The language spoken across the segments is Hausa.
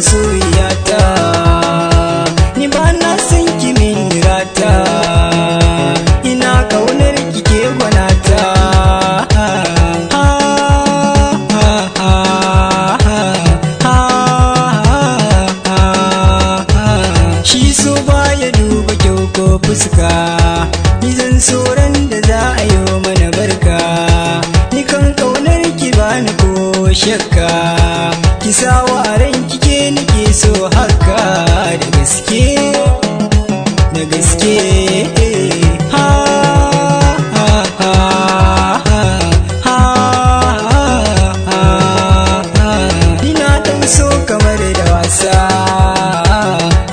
masoyiyata, ni ba na san ki min rata, ina kaunar ki ke gwanata. Shi so baya duba kyau ko fuska, ni zan tsoron da za a yi mana barka, ni kan kaunar ki bani ko shakka, ki sawa ran kike nake so haka da gaske da gaske. Ha ha ha ha ha, ina dan so kamar da wasa,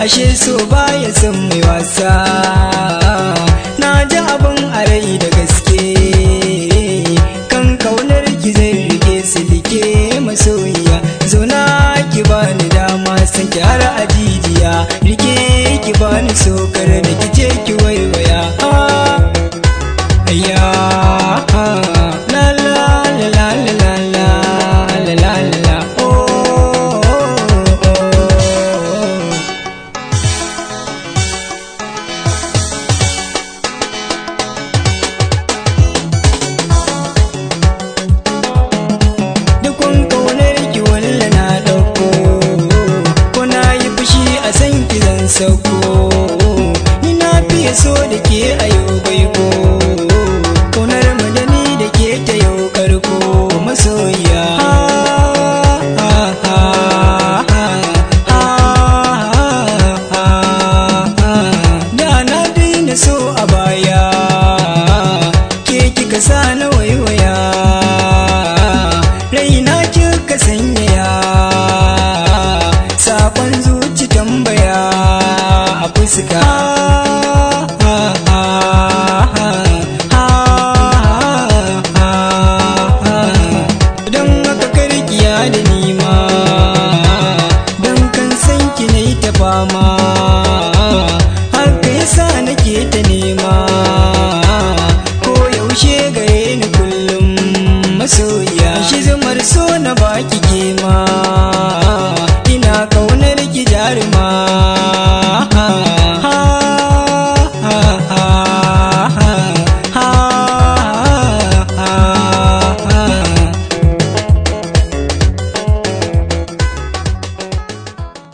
ashe so baya son mai wasa, na ji abin a rai da gaske, kan kaunar ki zai rike silike masoyiya, zauna ki bani dama san ki har ajijiya, rike ki bani sokar da kice